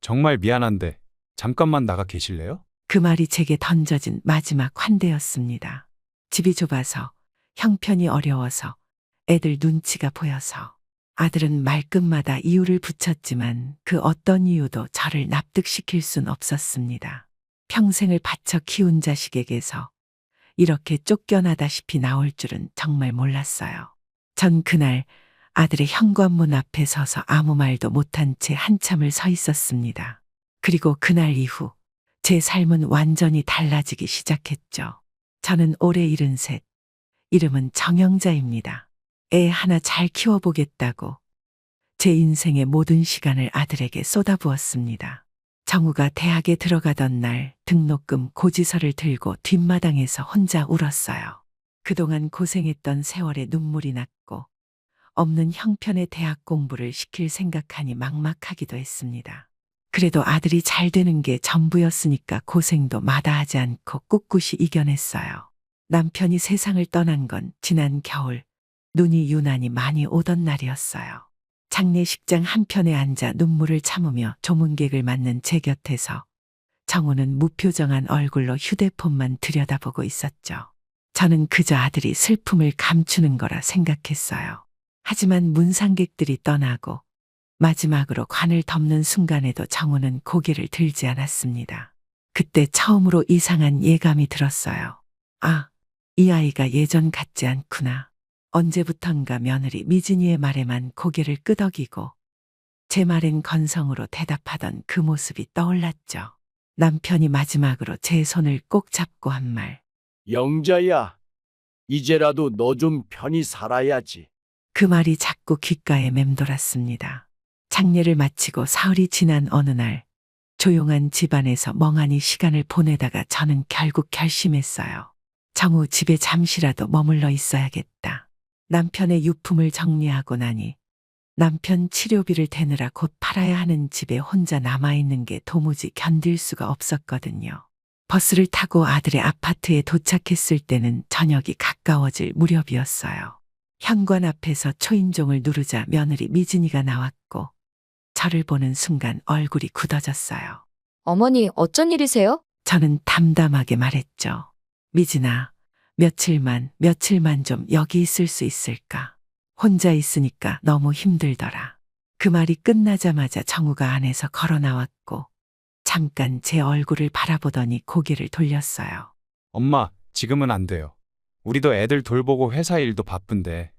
정말 미안한데 잠깐만 나가 계실래요? 그 말이 제게 던져진 마지막 환대였습니다. 집이 좁아서, 형편이 어려워서, 애들 눈치가 보여서. 아들은 말끝마다 이유를 붙였지만 그 어떤 이유도 저를 납득시킬 순 없었습니다. 평생을 바쳐 키운 자식에게서 이렇게 쫓겨나다시피 나올 줄은 정말 몰랐어요. 전 그날 아들의 현관문 앞에 서서 아무 말도 못한 채 한참을 서 있었습니다. 그리고 그날 이후 제 삶은 완전히 달라지기 시작했죠. 저는 올해 73, 이름은 정영자입니다. 애 하나 잘 키워보겠다고 제 인생의 모든 시간을 아들에게 쏟아부었습니다. 정우가 대학에 들어가던 날 등록금 고지서를 들고 뒷마당에서 혼자 울었어요. 그동안 고생했던 세월에 눈물이 났고 없는 형편의 대학 공부를 시킬 생각하니 막막하기도 했습니다. 그래도 아들이 잘 되는 게 전부였으니까 고생도 마다하지 않고 꿋꿋이 이겨냈어요. 남편이 세상을 떠난 건 지난 겨울 눈이 유난히 많이 오던 날이었어요. 장례식장 한편에 앉아 눈물을 참으며 조문객을 맞는 제 곁에서 정우는 무표정한 얼굴로 휴대폰만 들여다보고 있었죠. 저는 그저 아들이 슬픔을 감추는 거라 생각했어요. 하지만 문상객들이 떠나고 마지막으로 관을 덮는 순간에도 정우는 고개를 들지 않았습니다. 그때 처음으로 이상한 예감이 들었어요. 아, 이 아이가 예전 같지 않구나. 언제부턴가 며느리 미진이의 말에만 고개를 끄덕이고 제 말엔 건성으로 대답하던 그 모습이 떠올랐죠. 남편이 마지막으로 제 손을 꼭 잡고 한 말. 영자야, 이제라도 너 좀 편히 살아야지. 그 말이 자꾸 귓가에 맴돌았습니다. 장례를 마치고 사흘이 지난 어느 날 조용한 집안에서 멍하니 시간을 보내다가 저는 결국 결심했어요. 정우 집에 잠시라도 머물러 있어야겠다. 남편의 유품을 정리하고 나니 남편 치료비를 대느라 곧 팔아야 하는 집에 혼자 남아있는 게 도무지 견딜 수가 없었거든요. 버스를 타고 아들의 아파트에 도착했을 때는 저녁이 가까워질 무렵이었어요. 현관 앞에서 초인종을 누르자 며느리 미진이가 나왔고 저를 보는 순간 얼굴이 굳어졌어요. 어머니, 어쩐 일이세요? 저는 담담하게 말했죠. 미진아, 며칠만 좀 여기 있을 수 있을까? 혼자 있으니까 너무 힘들더라. 그 말이 끝나자마자 정우가 안에서 걸어 나왔고 잠깐 제 얼굴을 바라보더니 고개를 돌렸어요. 엄마, 지금은 안 돼요. 우리도 애들 돌보고 회사 일도 바쁜데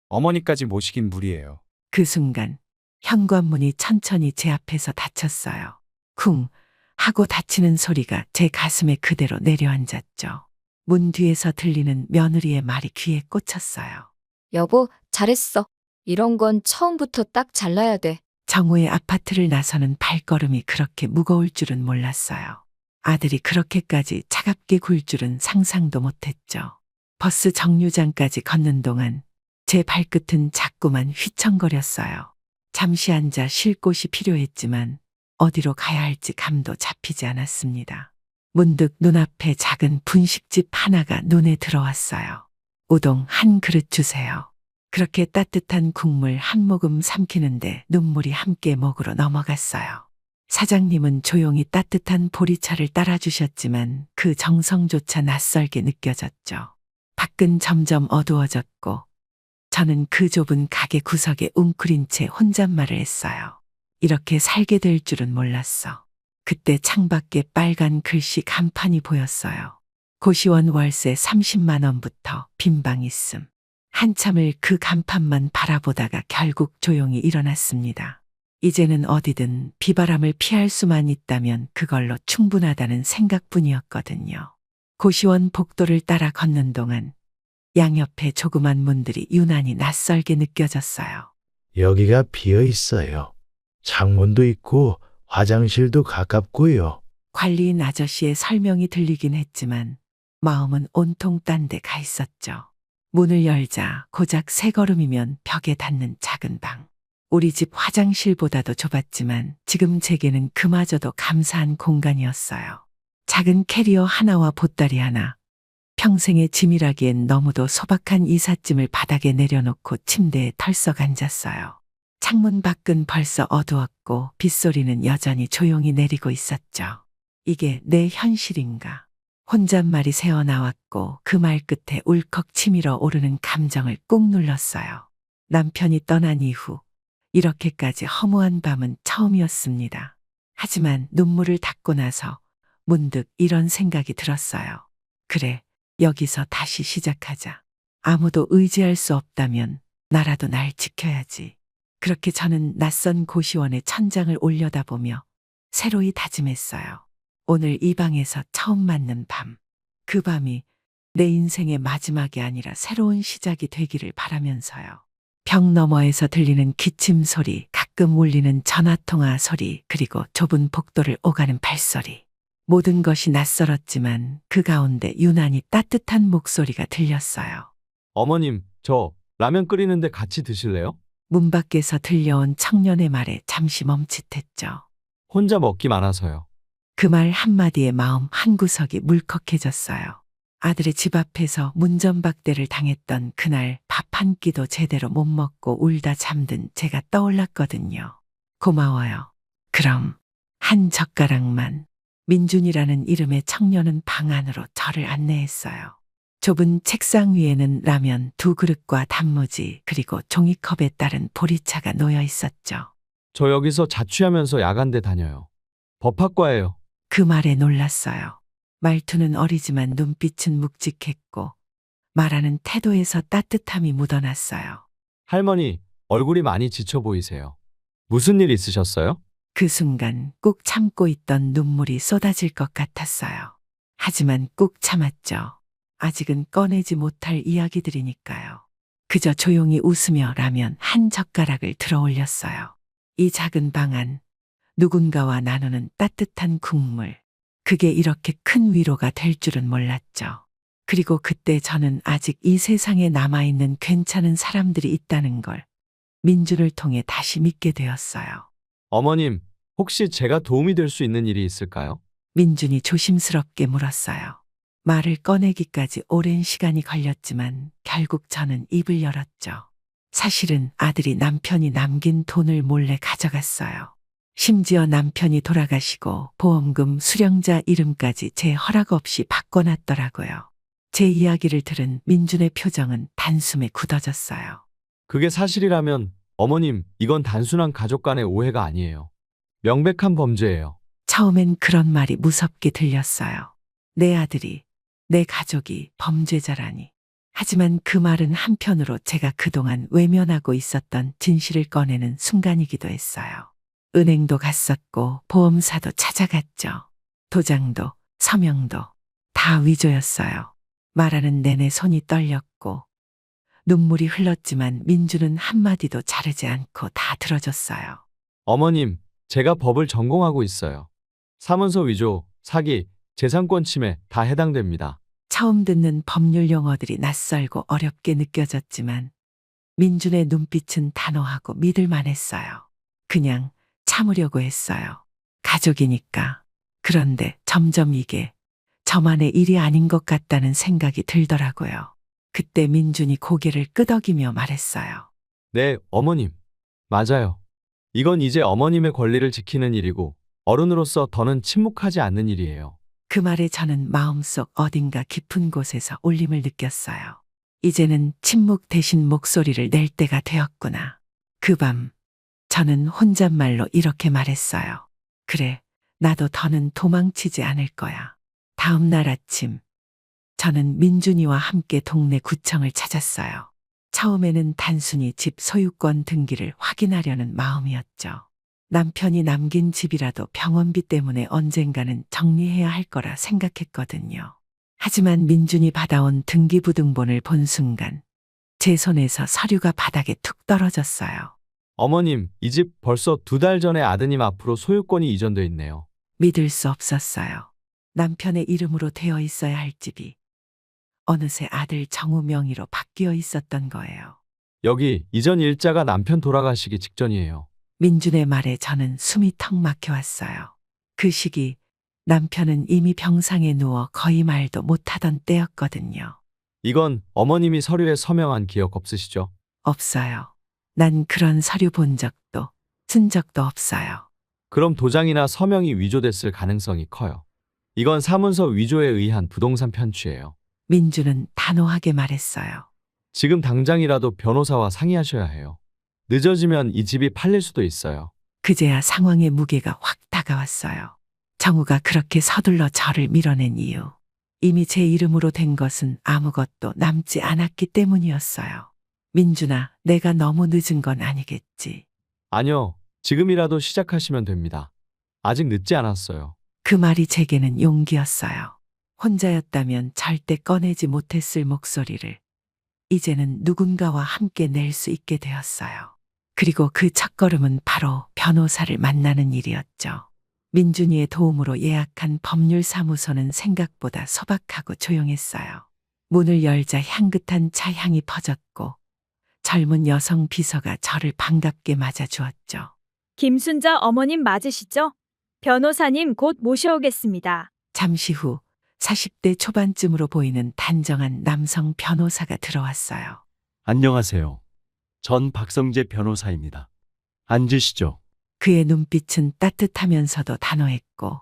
어머니까지 모시긴 무리예요. 그 순간 현관문이 천천히 제 앞에서 닫혔어요. 쿵 하고 닫히는 소리가 제 가슴에 그대로 내려앉았죠. 문 뒤에서 들리는 며느리의 말이 귀에 꽂혔어요. 여보, 잘했어. 이런 건 처음부터 딱 잘라야 돼. 정우의 아파트를 나서는 발걸음이 그렇게 무거울 줄은 몰랐어요. 아들이 그렇게까지 차갑게 굴 줄은 상상도 못했죠. 버스 정류장까지 걷는 동안 제 발끝은 자꾸만 휘청거렸어요. 잠시 앉아 쉴 곳이 필요했지만 어디로 가야 할지 감도 잡히지 않았습니다. 문득 눈앞에 작은 분식집 하나가 눈에 들어왔어요. 우동 한 그릇 주세요. 그렇게 따뜻한 국물 한 모금 삼키는데 눈물이 함께 목으로 넘어갔어요. 사장님은 조용히 따뜻한 보리차를 따라주셨지만 그 정성조차 낯설게 느껴졌죠. 밖은 점점 어두워졌고 저는 그 좁은 가게 구석에 웅크린 채 혼잣말을 했어요. 이렇게 살게 될 줄은 몰랐어. 그때 창밖에 빨간 글씨 간판이 보였어요. 고시원 월세 30만 원부터 빈방 있음. 한참을 그 간판만 바라보다가 결국 조용히 일어났습니다. 이제는 어디든 비바람을 피할 수만 있다면 그걸로 충분하다는 생각뿐이었거든요. 고시원 복도를 따라 걷는 동안 양옆에 조그만 문들이 유난히 낯설게 느껴졌어요. 여기가 비어 있어요. 창문도 있고 화장실도 가깝고요. 관리인 아저씨의 설명이 들리긴 했지만 마음은 온통 딴 데 가 있었죠. 문을 열자 고작 세 걸음이면 벽에 닿는 작은 방. 우리 집 화장실보다도 좁았지만 지금 제게는 그마저도 감사한 공간이었어요. 작은 캐리어 하나와 보따리 하나. 평생의 짐이라기엔 너무도 소박한 이삿짐을 바닥에 내려놓고 침대에 털썩 앉았어요. 창문 밖은 벌써 어두웠고 빗소리는 여전히 조용히 내리고 있었죠. 이게 내 현실인가? 혼잣말이 새어나왔고 그 말 끝에 울컥 치밀어 오르는 감정을 꾹 눌렀어요. 남편이 떠난 이후 이렇게까지 허무한 밤은 처음이었습니다. 하지만 눈물을 닦고 나서 문득 이런 생각이 들었어요. 그래, 여기서 다시 시작하자. 아무도 의지할 수 없다면 나라도 날 지켜야지. 그렇게 저는 낯선 고시원의 천장을 올려다보며 새로이 다짐했어요. 오늘 이 방에서 처음 맞는 밤. 그 밤이 내 인생의 마지막이 아니라 새로운 시작이 되기를 바라면서요. 벽 너머에서 들리는 기침 소리, 가끔 울리는 전화통화 소리, 그리고 좁은 복도를 오가는 발소리. 모든 것이 낯설었지만 그 가운데 유난히 따뜻한 목소리가 들렸어요. 어머님, 저 라면 끓이는데 같이 드실래요? 문 밖에서 들려온 청년의 말에 잠시 멈칫했죠. 혼자 먹기 많아서요. 그 말 한마디에 마음 한구석이 물컥해졌어요. 아들의 집 앞에서 문전박대를 당했던 그날 밥 한 끼도 제대로 못 먹고 울다 잠든 제가 떠올랐거든요. 고마워요. 그럼 한 젓가락만. 민준이라는 이름의 청년은 방 안으로 저를 안내했어요. 좁은 책상 위에는 라면 2그릇과 단무지 그리고 종이컵에 따른 보리차가 놓여 있었죠. 저 여기서 자취하면서 야간대 다녀요. 법학과예요. 그 말에 놀랐어요. 말투는 어리지만 눈빛은 묵직했고 말하는 태도에서 따뜻함이 묻어났어요. 할머니, 얼굴이 많이 지쳐 보이세요. 무슨 일 있으셨어요? 그 순간 꾹 참고 있던 눈물이 쏟아질 것 같았어요. 하지만 꾹 참았죠. 아직은 꺼내지 못할 이야기들이니까요. 그저 조용히 웃으며 라면 한 젓가락을 들어 올렸어요. 이 작은 방 안, 누군가와 나누는 따뜻한 국물. 그게 이렇게 큰 위로가 될 줄은 몰랐죠. 그리고 그때 저는 아직 이 세상에 남아있는 괜찮은 사람들이 있다는 걸 민준을 통해 다시 믿게 되었어요. 어머님, 혹시 제가 도움이 될 수 있는 일이 있을까요? 민준이 조심스럽게 물었어요. 말을 꺼내기까지 오랜 시간이 걸렸지만 결국 저는 입을 열었죠. 사실은 아들이 남편이 남긴 돈을 몰래 가져갔어요. 심지어 남편이 돌아가시고 보험금 수령자 이름까지 제 허락 없이 바꿔놨더라고요. 제 이야기를 들은 민준의 표정은 단숨에 굳어졌어요. 그게 사실이라면 어머님, 이건 단순한 가족 간의 오해가 아니에요. 명백한 범죄예요. 처음엔 그런 말이 무섭게 들렸어요. 내 아들이, 내 가족이 범죄자라니. 하지만 그 말은 한편으로 제가 그동안 외면하고 있었던 진실을 꺼내는 순간이기도 했어요. 은행도 갔었고 보험사도 찾아갔죠. 도장도 서명도 다 위조였어요. 말하는 내내 손이 떨렸고 눈물이 흘렀지만 민주는 한마디도 자르지 않고 다 들어줬어요. 어머님, 제가 법을 전공하고 있어요. 사문서 위조, 사기, 재산권 침해 다 해당됩니다. 처음 듣는 법률 용어들이 낯설고 어렵게 느껴졌지만 민준의 눈빛은 단호하고 믿을만 했어요. 그냥 참으려고 했어요. 가족이니까. 그런데 점점 이게 저만의 일이 아닌 것 같다는 생각이 들더라고요. 그때 민준이 고개를 끄덕이며 말했어요. 네, 어머님. 맞아요. 이건 이제 어머님의 권리를 지키는 일이고 어른으로서 더는 침묵하지 않는 일이에요. 그 말에 저는 마음속 어딘가 깊은 곳에서 울림을 느꼈어요. 이제는 침묵 대신 목소리를 낼 때가 되었구나. 그 밤 저는 혼잣말로 이렇게 말했어요. 그래, 나도 더는 도망치지 않을 거야. 다음 날 아침 저는 민준이와 함께 동네 구청을 찾았어요. 처음에는 단순히 집 소유권 등기를 확인하려는 마음이었죠. 남편이 남긴 집이라도 병원비 때문에 언젠가는 정리해야 할 거라 생각했거든요. 하지만 민준이 받아온 등기부등본을 본 순간 제 손에서 서류가 바닥에 툭 떨어졌어요. 어머님, 이 집 벌써 2달 전에 아드님 앞으로 소유권이 이전돼 있네요. 믿을 수 없었어요. 남편의 이름으로 되어 있어야 할 집이 어느새 아들 정우 명의로 바뀌어 있었던 거예요. 여기 이전 일자가 남편 돌아가시기 직전이에요. 민준의 말에 저는 숨이 턱 막혀왔어요. 그 시기 남편은 이미 병상에 누워 거의 말도 못하던 때였거든요. 이건 어머님이 서류에 서명한 기억 없으시죠? 없어요. 난 그런 서류 본 적도 쓴 적도 없어요. 그럼 도장이나 서명이 위조됐을 가능성이 커요. 이건 사문서 위조에 의한 부동산 편취예요. 민주는 단호하게 말했어요. 지금 당장이라도 변호사와 상의하셔야 해요. 늦어지면 이 집이 팔릴 수도 있어요. 그제야 상황의 무게가 확 다가왔어요. 정우가 그렇게 서둘러 저를 밀어낸 이유. 이미 제 이름으로 된 것은 아무것도 남지 않았기 때문이었어요. 민준아, 내가 너무 늦은 건 아니겠지. 아니요. 지금이라도 시작하시면 됩니다. 아직 늦지 않았어요. 그 말이 제게는 용기였어요. 혼자였다면 절대 꺼내지 못했을 목소리를 이제는 누군가와 함께 낼 수 있게 되었어요. 그리고 그 첫걸음은 바로 변호사를 만나는 일이었죠. 민준이의 도움으로 예약한 법률사무소는 생각보다 소박하고 조용했어요. 문을 열자 향긋한 차 향이 퍼졌고 젊은 여성 비서가 저를 반갑게 맞아주었죠. 김순자 어머님 맞으시죠? 변호사님 곧 모셔오겠습니다. 잠시 후 40대 초반쯤으로 보이는 단정한 남성 변호사가 들어왔어요. 안녕하세요. 전 박성재 변호사입니다. 앉으시죠. 그의 눈빛은 따뜻하면서도 단호했고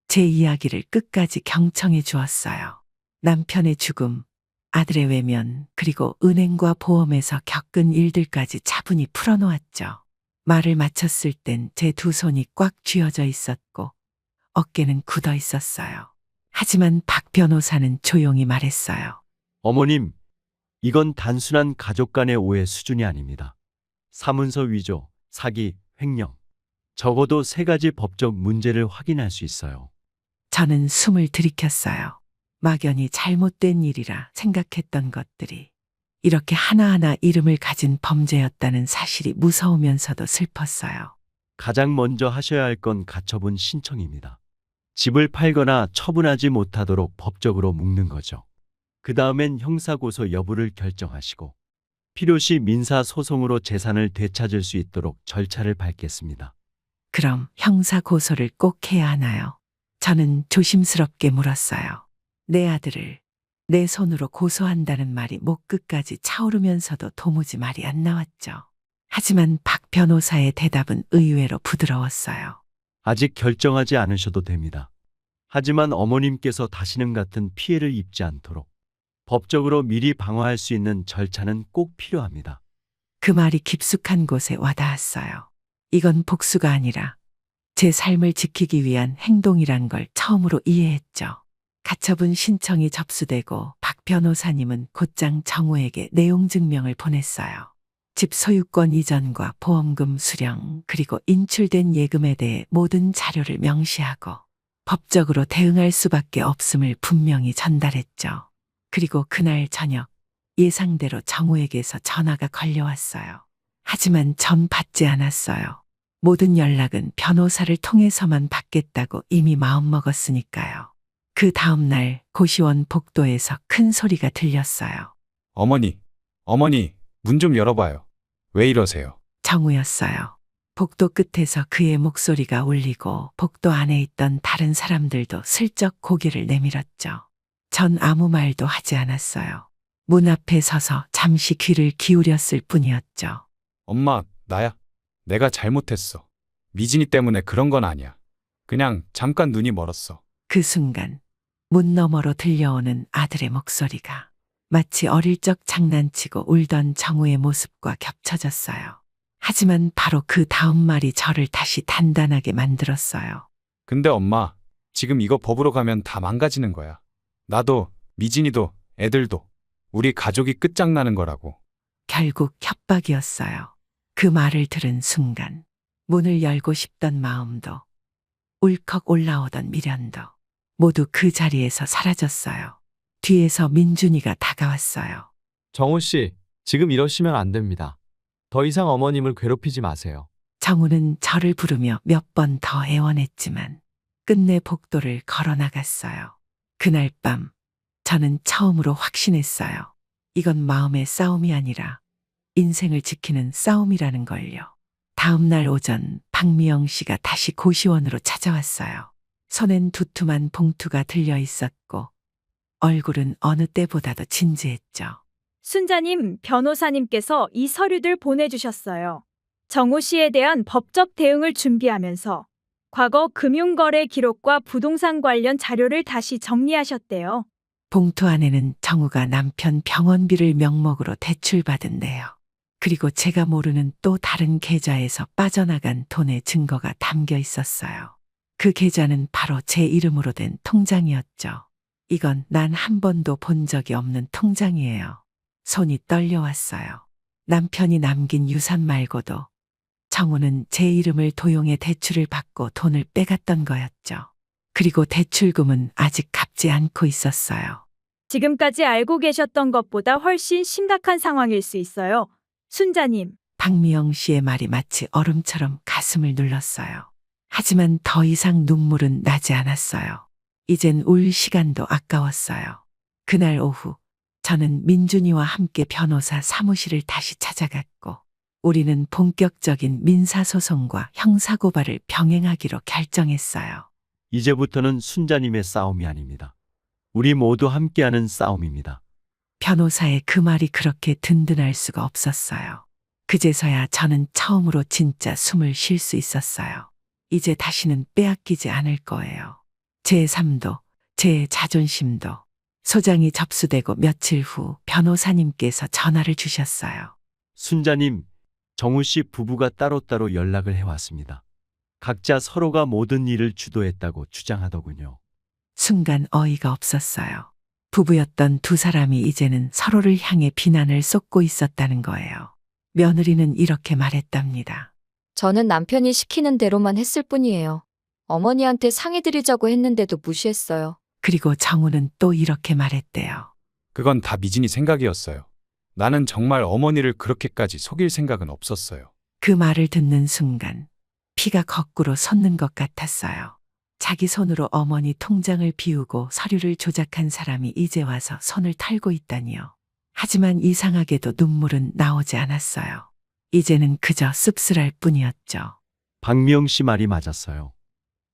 제 이야기를 끝까지 경청해 주었어요. 남편의 죽음, 아들의 외면, 그리고 은행과 보험에서 겪은 일들까지 차분히 풀어놓았죠. 말을 마쳤을 땐 제 두 손이 꽉 쥐어져 있었고 어깨는 굳어 있었어요. 하지만 박 변호사는 조용히 말했어요. 어머님, 이건 단순한 가족 간의 오해 수준이 아닙니다. 사문서 위조, 사기, 횡령. 적어도 3가지 법적 문제를 확인할 수 있어요. 저는 숨을 들이켰어요. 막연히 잘못된 일이라 생각했던 것들이 이렇게 하나하나 이름을 가진 범죄였다는 사실이 무서우면서도 슬펐어요. 가장 먼저 하셔야 할 건 가처분 신청입니다. 집을 팔거나 처분하지 못하도록 법적으로 묶는 거죠. 그 다음엔 형사고소 여부를 결정하시고 필요시 민사소송으로 재산을 되찾을 수 있도록 절차를 밟겠습니다. 그럼 형사 고소를 꼭 해야 하나요? 저는 조심스럽게 물었어요. 내 아들을 내 손으로 고소한다는 말이 목 끝까지 차오르면서도 도무지 말이 안 나왔죠. 하지만 박 변호사의 대답은 의외로 부드러웠어요. 아직 결정하지 않으셔도 됩니다. 하지만 어머님께서 다시는 같은 피해를 입지 않도록 법적으로 미리 방어할 수 있는 절차는 꼭 필요합니다. 그 말이 깊숙한 곳에 와닿았어요. 이건 복수가 아니라 제 삶을 지키기 위한 행동이란 걸 처음으로 이해했죠. 가처분 신청이 접수되고 박 변호사님은 곧장 정우에게 내용 증명을 보냈어요. 집 소유권 이전과 보험금 수령 그리고 인출된 예금에 대해 모든 자료를 명시하고 법적으로 대응할 수밖에 없음을 분명히 전달했죠. 그리고 그날 저녁 예상대로 정우에게서 전화가 걸려왔어요. 하지만 전 받지 않았어요. 모든 연락은 변호사를 통해서만 받겠다고 이미 마음먹었으니까요. 그 다음날 고시원 복도에서 큰 소리가 들렸어요. 어머니, 문 좀 열어봐요. 왜 이러세요? 정우였어요. 복도 끝에서 그의 목소리가 울리고 복도 안에 있던 다른 사람들도 슬쩍 고개를 내밀었죠. 전 아무 말도 하지 않았어요. 문 앞에 서서 잠시 귀를 기울였을 뿐이었죠. 엄마, 나야. 내가 잘못했어. 미진이 때문에 그런 건 아니야. 그냥 잠깐 눈이 멀었어. 그 순간 문 너머로 들려오는 아들의 목소리가 마치 어릴 적 장난치고 울던 정우의 모습과 겹쳐졌어요. 하지만 바로 그 다음 말이 저를 다시 단단하게 만들었어요. 근데 엄마, 지금 이거 법으로 가면 다 망가지는 거야. 나도, 미진이도, 애들도. 우리 가족이 끝장나는 거라고. 결국 협박이었어요. 그 말을 들은 순간 문을 열고 싶던 마음도 울컥 올라오던 미련도 모두 그 자리에서 사라졌어요. 뒤에서 민준이가 다가왔어요. 정우 씨, 지금 이러시면 안 됩니다. 더 이상 어머님을 괴롭히지 마세요. 정우는 저를 부르며 몇 번 더 애원했지만 끝내 복도를 걸어 나갔어요. 그날 밤 저는 처음으로 확신했어요. 이건 마음의 싸움이 아니라 인생을 지키는 싸움이라는 걸요. 다음 날 오전 박미영 씨가 다시 고시원으로 찾아왔어요. 손엔 두툼한 봉투가 들려 있었고 얼굴은 어느 때보다도 진지했죠. 순자님, 변호사님께서 이 서류들 보내주셨어요. 정우 씨에 대한 법적 대응을 준비하면서 과거 금융거래 기록과 부동산 관련 자료를 다시 정리하셨대요. 봉투 안에는 정우가 남편 병원비를 명목으로 대출받은 내역, 그리고 제가 모르는 또 다른 계좌에서 빠져나간 돈의 증거가 담겨 있었어요. 그 계좌는 바로 제 이름으로 된 통장이었죠. 이건 난 한 번도 본 적이 없는 통장이에요. 손이 떨려왔어요. 남편이 남긴 유산 말고도 정우는 제 이름을 도용해 대출을 받고 돈을 빼갔던 거였죠. 그리고 대출금은 아직 갚지 않고 있었어요. 지금까지 알고 계셨던 것보다 훨씬 심각한 상황일 수 있어요. 순자님, 박미영 씨의 말이 마치 얼음처럼 가슴을 눌렀어요. 하지만 더 이상 눈물은 나지 않았어요. 이젠 울 시간도 아까웠어요. 그날 오후 저는 민준이와 함께 변호사 사무실을 다시 찾아갔고 우리는 본격적인 민사소송과 형사고발을 병행하기로 결정했어요. 이제부터는 순자님의 싸움이 아닙니다. 우리 모두 함께하는 싸움입니다. 변호사의 그 말이 그렇게 든든할 수가 없었어요. 그제서야 저는 처음으로 진짜 숨을 쉴 수 있었어요. 이제 다시는 빼앗기지 않을 거예요. 제 삶도, 제 자존심도. 소장이 접수되고 며칠 후 변호사님께서 전화를 주셨어요. 순자님, 정우 씨 부부가 따로따로 연락을 해왔습니다. 각자 서로가 모든 일을 주도했다고 주장하더군요. 순간 어이가 없었어요. 부부였던 두 사람이 이제는 서로를 향해 비난을 쏟고 있었다는 거예요. 며느리는 이렇게 말했답니다. 저는 남편이 시키는 대로만 했을 뿐이에요. 어머니한테 상의드리자고 했는데도 무시했어요. 그리고 정우는 또 이렇게 말했대요. 그건 다 미진이 생각이었어요. 나는 정말 어머니를 그렇게까지 속일 생각은 없었어요. 그 말을 듣는 순간 피가 거꾸로 솟는 것 같았어요. 자기 손으로 어머니 통장을 비우고 서류를 조작한 사람이 이제 와서 손을 털고 있다니요. 하지만 이상하게도 눈물은 나오지 않았어요. 이제는 그저 씁쓸할 뿐이었죠. 박미영 씨 말이 맞았어요.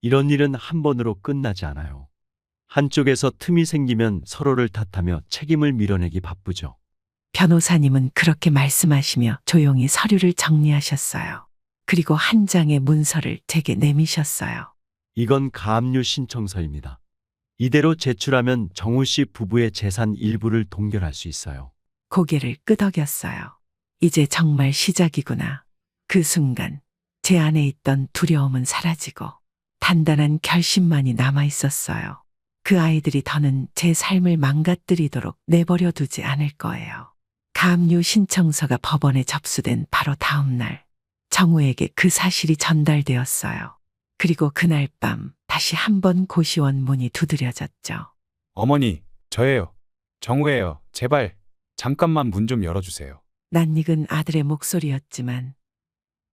이런 일은 한 번으로 끝나지 않아요. 한쪽에서 틈이 생기면 서로를 탓하며 책임을 밀어내기 바쁘죠. 변호사님은 그렇게 말씀하시며 조용히 서류를 정리하셨어요. 그리고 한 장의 문서를 제게 내미셨어요. 이건 가압류 신청서입니다. 이대로 제출하면 정우 씨 부부의 재산 일부를 동결할 수 있어요. 고개를 끄덕였어요. 이제 정말 시작이구나. 그 순간 제 안에 있던 두려움은 사라지고 단단한 결심만이 남아 있었어요. 그 아이들이 더는 제 삶을 망가뜨리도록 내버려 두지 않을 거예요. 가압류 신청서가 법원에 접수된 바로 다음 날 정우에게 그 사실이 전달되었어요. 그리고 그날 밤 다시 한번 고시원 문이 두드려졌죠. 어머니, 저예요. 정우예요. 제발 잠깐만 문 좀 열어주세요. 낯익은 아들의 목소리였지만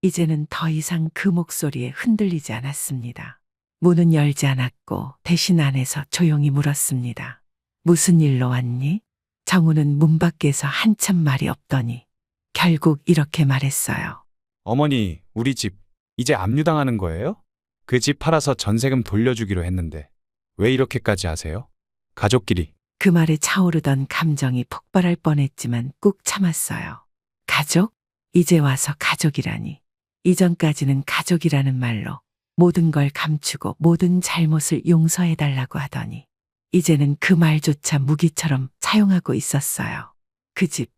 이제는 더 이상 그 목소리에 흔들리지 않았습니다. 문은 열지 않았고 대신 안에서 조용히 물었습니다. 무슨 일로 왔니? 정우는 문 밖에서 한참 말이 없더니 결국 이렇게 말했어요. 어머니, 우리 집 이제 압류당하는 거예요? 그 집 팔아서 전세금 돌려주기로 했는데 왜 이렇게까지 하세요? 가족끼리. 그 말에 차오르던 감정이 폭발할 뻔했지만 꾹 참았어요. 가족? 이제 와서 가족이라니. 이전까지는 가족이라는 말로 모든 걸 감추고 모든 잘못을 용서해달라고 하더니 이제는 그 말조차 무기처럼 사용하고 있었어요. 그 집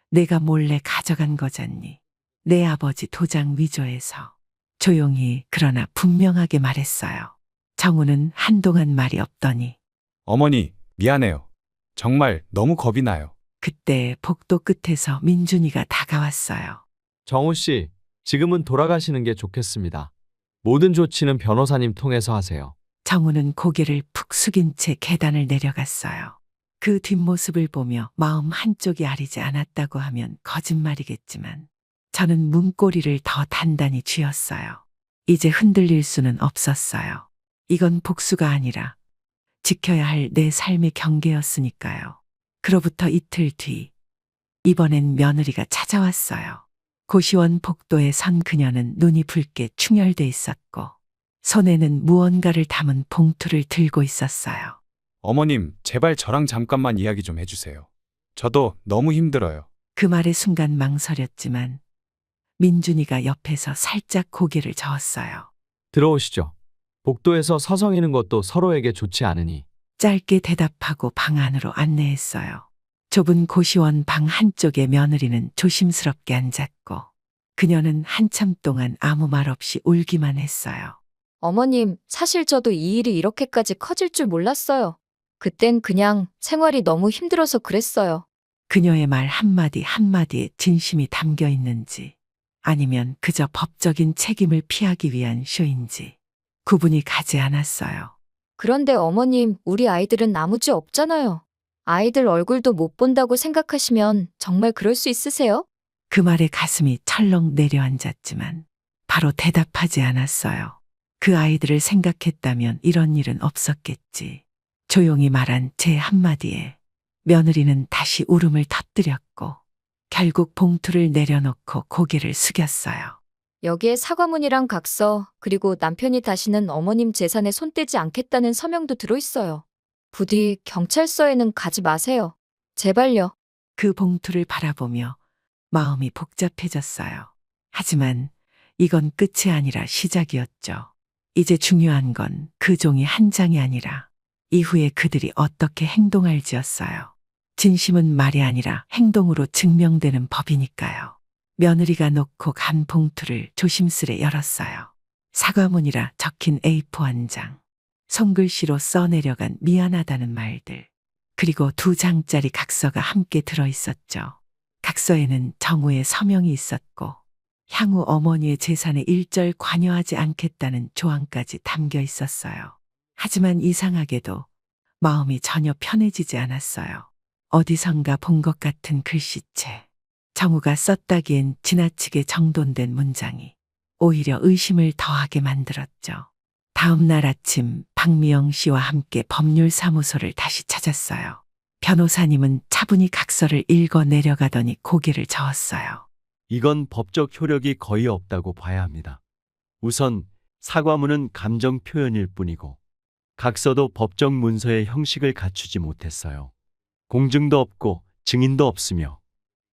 내가 몰래 가져간 거잖니. 내 아버지 도장 위조해서. 조용히 그러나 분명하게 말했어요. 정우는 한동안 말이 없더니 어머니, 미안해요. 정말 너무 겁이 나요. 그때 복도 끝에서 민준이가 다가왔어요. 정우 씨, 지금은 돌아가시는 게 좋겠습니다. 모든 조치는 변호사님 통해서 하세요. 정우는 고개를 푹 숙인 채 계단을 내려갔어요. 그 뒷모습을 보며 마음 한쪽이 아리지 않았다고 하면 거짓말이겠지만 저는 문고리를 더 단단히 쥐었어요. 이제 흔들릴 수는 없었어요. 이건 복수가 아니라 지켜야 할 내 삶의 경계였으니까요. 그로부터 이틀 뒤 이번엔 며느리가 찾아왔어요. 고시원 복도에 선 그녀는 눈이 붉게 충혈돼 있었고 손에는 무언가를 담은 봉투를 들고 있었어요. 어머님, 제발 저랑 잠깐만 이야기 좀 해주세요. 저도 너무 힘들어요. 그 말에 순간 망설였지만 민준이가 옆에서 살짝 고개를 저었어요. 들어오시죠. 복도에서 서성이는 것도 서로에게 좋지 않으니. 짧게 대답하고 방 안으로 안내했어요. 좁은 고시원 방 한쪽에 며느리는 조심스럽게 앉았고 그녀는 한참 동안 아무 말 없이 울기만 했어요. 어머님, 사실 저도 이 일이 이렇게까지 커질 줄 몰랐어요. 그땐 그냥 생활이 너무 힘들어서 그랬어요. 그녀의 말 한마디 한마디에 진심이 담겨 있는지 아니면 그저 법적인 책임을 피하기 위한 쇼인지 구분이 가지 않았어요. 그런데 어머님, 우리 아이들은 아무 죄 없잖아요. 아이들 얼굴도 못 본다고 생각하시면 정말 그럴 수 있으세요? 그 말에 가슴이 철렁 내려앉았지만 바로 대답하지 않았어요. 그 아이들을 생각했다면 이런 일은 없었겠지. 조용히 말한 제 한마디에 며느리는 다시 울음을 터뜨렸고 결국 봉투를 내려놓고 고개를 숙였어요. 여기에 사과문이랑 각서, 그리고 남편이 다시는 어머님 재산에 손 떼지 않겠다는 서명도 들어있어요. 부디 경찰서에는 가지 마세요. 제발요. 그 봉투를 바라보며 마음이 복잡해졌어요. 하지만 이건 끝이 아니라 시작이었죠. 이제 중요한 건 그 종이 한 장이 아니라 이후에 그들이 어떻게 행동할지였어요. 진심은 말이 아니라 행동으로 증명되는 법이니까요. 며느리가 놓고 간 봉투를 조심스레 열었어요. 사과문이라 적힌 A4 한 장, 손글씨로 써내려간 미안하다는 말들, 그리고 2장짜리 각서가 함께 들어있었죠. 각서에는 정우의 서명이 있었고 향후 어머니의 재산에 일절 관여하지 않겠다는 조항까지 담겨 있었어요. 하지만 이상하게도 마음이 전혀 편해지지 않았어요. 어디선가 본 것 같은 글씨체. 정우가 썼다기엔 지나치게 정돈된 문장이 오히려 의심을 더하게 만들었죠. 다음 날 아침 박미영 씨와 함께 법률사무소를 다시 찾았어요. 변호사님은 차분히 각서를 읽어 내려가더니 고개를 저었어요. 이건 법적 효력이 거의 없다고 봐야 합니다. 우선 사과문은 감정 표현일 뿐이고 각서도 법적 문서의 형식을 갖추지 못했어요. 공증도 없고 증인도 없으며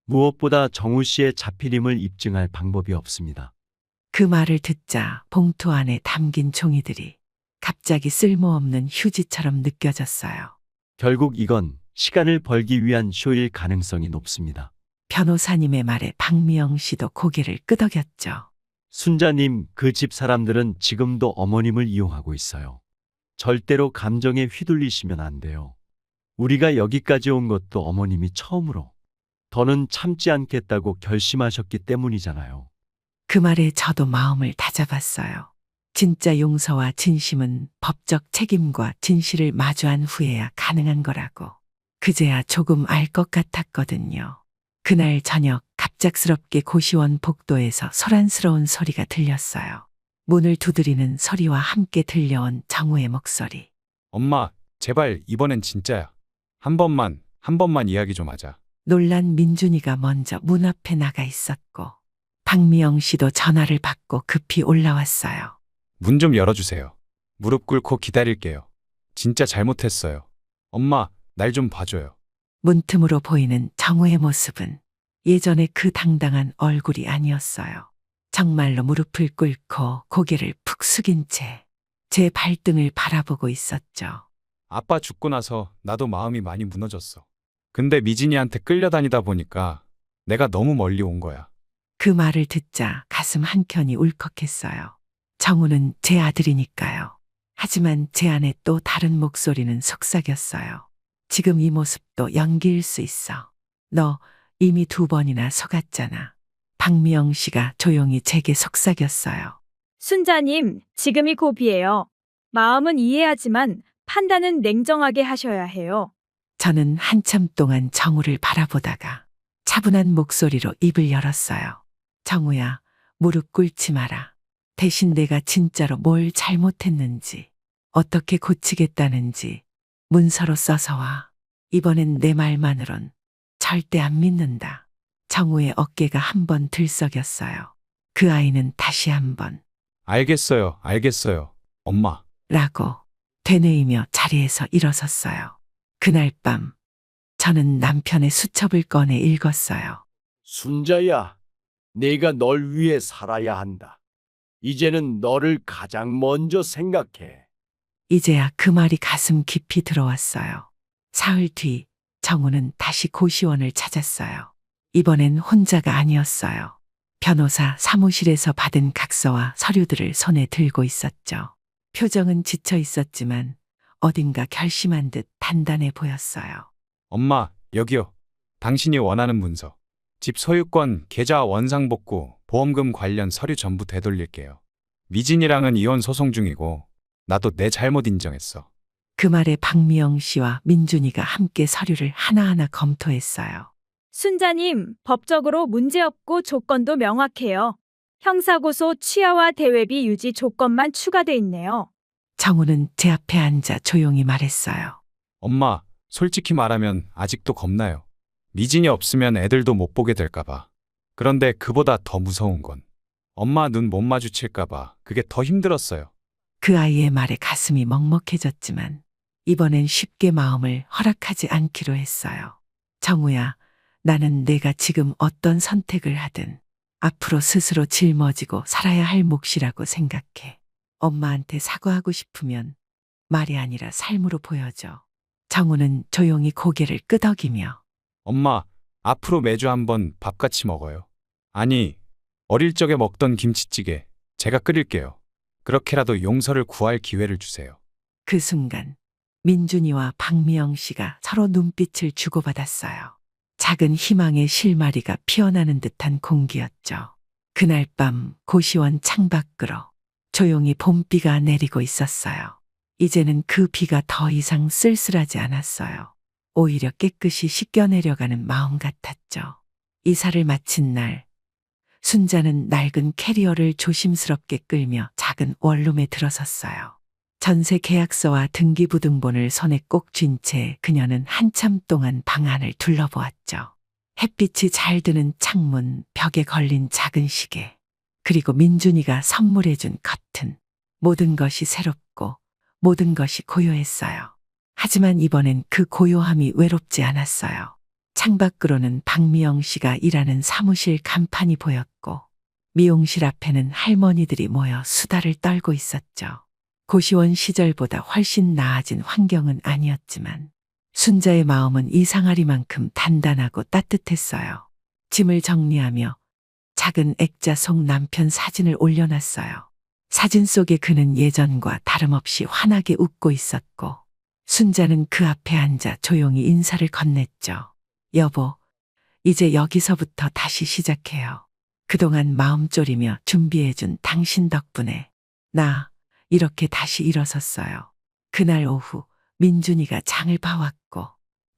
무엇보다 정우 씨의 자필임을 입증할 방법이 없습니다. 그 말을 듣자 봉투 안에 담긴 종이들이 갑자기 쓸모없는 휴지처럼 느껴졌어요. 결국 이건 시간을 벌기 위한 쇼일 가능성이 높습니다. 변호사님의 말에 박미영 씨도 고개를 끄덕였죠. 순자님, 그 집 사람들은 지금도 어머님을 이용하고 있어요. 절대로 감정에 휘둘리시면 안 돼요. 우리가 여기까지 온 것도 어머님이 처음으로 더는 참지 않겠다고 결심하셨기 때문이잖아요. 그 말에 저도 마음을 다잡았어요. 진짜 용서와 진심은 법적 책임과 진실을 마주한 후에야 가능한 거라고. 그제야 조금 알 것 같았거든요. 그날 저녁 갑작스럽게 고시원 복도에서 소란스러운 소리가 들렸어요. 문을 두드리는 소리와 함께 들려온 정우의 목소리. 엄마, 제발 이번엔 진짜야. 한 번만 이야기 좀 하자. 놀란 민준이가 먼저 문 앞에 나가 있었고 박미영 씨도 전화를 받고 급히 올라왔어요. 문 좀 열어주세요. 무릎 꿇고 기다릴게요. 진짜 잘못했어요. 엄마, 날 좀 봐줘요. 문틈으로 보이는 정우의 모습은 예전의 그 당당한 얼굴이 아니었어요. 정말로 무릎을 꿇고 고개를 푹 숙인 채 제 발등을 바라보고 있었죠. 아빠 죽고 나서 나도 마음이 많이 무너졌어. 근데 미진이한테 끌려다니다 보니까 내가 너무 멀리 온 거야. 그 말을 듣자 가슴 한켠이 울컥했어요. 정우는 제 아들이니까요. 하지만 제 안에 또 다른 목소리는 속삭였어요. 지금 이 모습도 연기일 수 있어. 너 이미 2번이나 속았잖아. 박미영 씨가 조용히 제게 속삭였어요. 순자님, 지금이 고비예요. 마음은 이해하지만 판단은 냉정하게 하셔야 해요. 저는 한참 동안 정우를 바라보다가 차분한 목소리로 입을 열었어요. 정우야, 무릎 꿇지 마라. 대신 내가 진짜로 뭘 잘못했는지, 어떻게 고치겠다는지 문서로 써서 와. 이번엔 내 말만으론 절대 안 믿는다. 정우의 어깨가 한번 들썩였어요. 그 아이는 다시 한번 알겠어요. 엄마. 라고 되뇌이며 자리에서 일어섰어요. 그날 밤 저는 남편의 수첩을 꺼내 읽었어요. 순자야, 내가 널 위해 살아야 한다. 이제는 너를 가장 먼저 생각해. 이제야 그 말이 가슴 깊이 들어왔어요. 사흘 뒤 정우는 다시 고시원을 찾았어요. 이번엔 혼자가 아니었어요. 변호사 사무실에서 받은 각서와 서류들을 손에 들고 있었죠. 표정은 지쳐 있었지만 어딘가 결심한 듯 단단해 보였어요. 엄마, 여기요. 당신이 원하는 문서. 집 소유권, 계좌 원상복구, 보험금 관련 서류 전부 되돌릴게요. 미진이랑은 이혼 소송 중이고 나도 내 잘못 인정했어. 그 말에 박미영 씨와 민준이가 함께 서류를 하나하나 검토했어요. 순자님, 법적으로 문제없고 조건도 명확해요. 형사고소 취하와 대외비 유지 조건만 추가돼 있네요. 정우는 제 앞에 앉아 조용히 말했어요. 엄마, 솔직히 말하면 아직도 겁나요. 미진이 없으면 애들도 못 보게 될까봐. 그런데 그보다 더 무서운 건 엄마 눈 못 마주칠까봐 그게 더 힘들었어요. 그 아이의 말에 가슴이 먹먹해졌지만 이번엔 쉽게 마음을 허락하지 않기로 했어요. 정우야, 나는 내가 지금 어떤 선택을 하든 앞으로 스스로 짊어지고 살아야 할 몫이라고 생각해. 엄마한테 사과하고 싶으면 말이 아니라 삶으로 보여줘. 정우는 조용히 고개를 끄덕이며 엄마, 앞으로 매주 한번 밥 같이 먹어요. 아니, 어릴 적에 먹던 김치찌개 제가 끓일게요. 그렇게라도 용서를 구할 기회를 주세요. 그 순간 민준이와 박미영 씨가 서로 눈빛을 주고받았어요. 작은 희망의 실마리가 피어나는 듯한 공기였죠. 그날 밤 고시원 창밖으로 조용히 봄비가 내리고 있었어요. 이제는 그 비가 더 이상 쓸쓸하지 않았어요. 오히려 깨끗이 씻겨내려가는 마음 같았죠. 이사를 마친 날, 순자는 낡은 캐리어를 조심스럽게 끌며 작은 원룸에 들어섰어요. 전세 계약서와 등기부등본을 손에 꼭 쥔 채 그녀는 한참 동안 방 안을 둘러보았죠. 햇빛이 잘 드는 창문, 벽에 걸린 작은 시계, 그리고 민준이가 선물해준 커튼. 모든 것이 새롭고 모든 것이 고요했어요. 하지만 이번엔 그 고요함이 외롭지 않았어요. 창밖으로는 박미영 씨가 일하는 사무실 간판이 보였고 미용실 앞에는 할머니들이 모여 수다를 떨고 있었죠. 고시원 시절보다 훨씬 나아진 환경은 아니었지만 순자의 마음은 이상하리만큼 단단하고 따뜻했어요. 짐을 정리하며 작은 액자 속 남편 사진을 올려놨어요. 사진 속의 그는 예전과 다름없이 환하게 웃고 있었고 순자는 그 앞에 앉아 조용히 인사를 건넸죠. 여보, 이제 여기서부터 다시 시작해요. 그동안 마음 졸이며 준비해준 당신 덕분에 나 이렇게 다시 일어섰어요. 그날 오후 민준이가 장을 봐왔고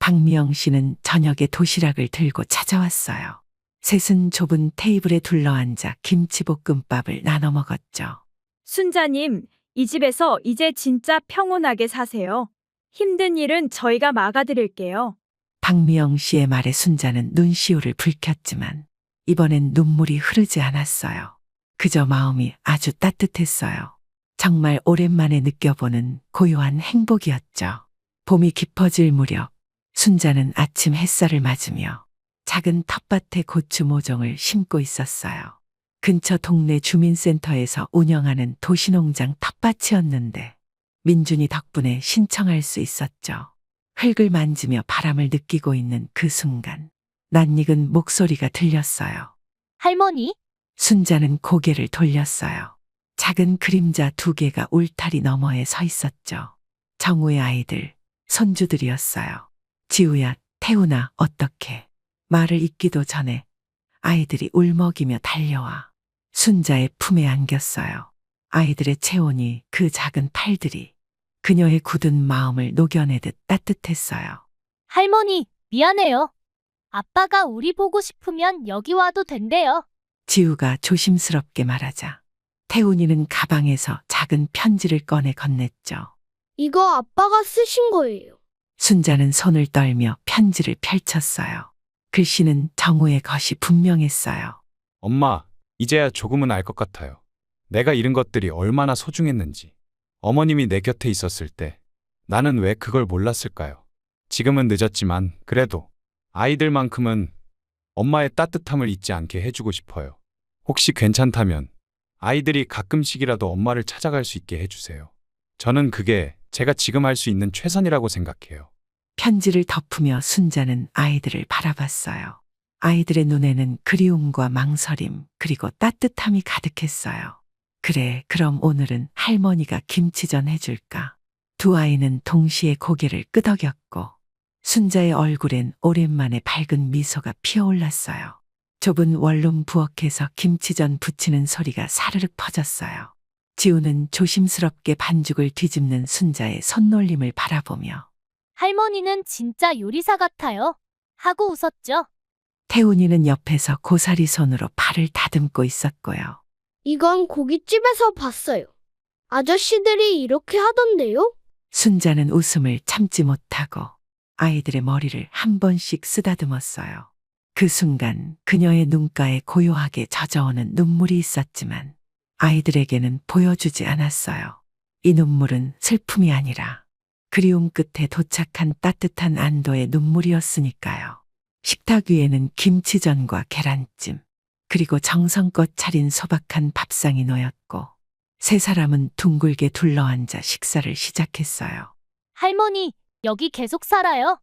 박미영 씨는 저녁에 도시락을 들고 찾아왔어요. 셋은 좁은 테이블에 둘러앉아 김치볶음밥을 나눠 먹었죠. 순자님, 이 집에서 이제 진짜 평온하게 사세요. 힘든 일은 저희가 막아드릴게요. 박미영 씨의 말에 순자는 눈시울을 붉혔지만 이번엔 눈물이 흐르지 않았어요. 그저 마음이 아주 따뜻했어요. 정말 오랜만에 느껴보는 고요한 행복이었죠. 봄이 깊어질 무렵 순자는 아침 햇살을 맞으며 작은 텃밭에 고추 모종을 심고 있었어요. 근처 동네 주민센터에서 운영하는 도시농장 텃밭이었는데 민준이 덕분에 신청할 수 있었죠. 흙을 만지며 바람을 느끼고 있는 그 순간 낯익은 목소리가 들렸어요. 할머니? 순자는 고개를 돌렸어요. 작은 그림자 2개가 울타리 너머에 서 있었죠. 정우의 아이들, 손주들이었어요. 지우야, 태우나, 어떻게? 말을 잇기도 전에 아이들이 울먹이며 달려와 순자의 품에 안겼어요. 아이들의 체온이 그 작은 팔들이 그녀의 굳은 마음을 녹여내듯 따뜻했어요. 할머니, 미안해요. 아빠가 우리 보고 싶으면 여기 와도 된대요. 지우가 조심스럽게 말하자 태훈이는 가방에서 작은 편지를 꺼내 건넸죠. 이거 아빠가 쓰신 거예요. 순자는 손을 떨며 편지를 펼쳤어요. 글씨는 정우의 것이 분명했어요. 엄마, 이제야 조금은 알 것 같아요. 내가 잃은 것들이 얼마나 소중했는지. 어머님이 내 곁에 있었을 때 나는 왜 그걸 몰랐을까요? 지금은 늦었지만 그래도 아이들만큼은 엄마의 따뜻함을 잊지 않게 해주고 싶어요. 혹시 괜찮다면 아이들이 가끔씩이라도 엄마를 찾아갈 수 있게 해주세요. 저는 그게 제가 지금 할 수 있는 최선이라고 생각해요. 편지를 덮으며 순자는 아이들을 바라봤어요. 아이들의 눈에는 그리움과 망설임 그리고 따뜻함이 가득했어요. 그래, 그럼 오늘은 할머니가 김치전 해줄까? 두 아이는 동시에 고개를 끄덕였고 순자의 얼굴엔 오랜만에 밝은 미소가 피어올랐어요. 좁은 원룸 부엌에서 김치전 부치는 소리가 사르륵 퍼졌어요. 지우는 조심스럽게 반죽을 뒤집는 순자의 손놀림을 바라보며 할머니는 진짜 요리사 같아요. 하고 웃었죠. 태훈이는 옆에서 고사리 손으로 팔을 다듬고 있었고요. 이건 고깃집에서 봤어요. 아저씨들이 이렇게 하던데요? 순자는 웃음을 참지 못하고 아이들의 머리를 한 번씩 쓰다듬었어요. 그 순간 그녀의 눈가에 고요하게 젖어오는 눈물이 있었지만 아이들에게는 보여주지 않았어요. 이 눈물은 슬픔이 아니라 그리움 끝에 도착한 따뜻한 안도의 눈물이었으니까요. 식탁 위에는 김치전과 계란찜, 그리고 정성껏 차린 소박한 밥상이 놓였고 세 사람은 둥글게 둘러앉아 식사를 시작했어요. 할머니, 여기 계속 살아요?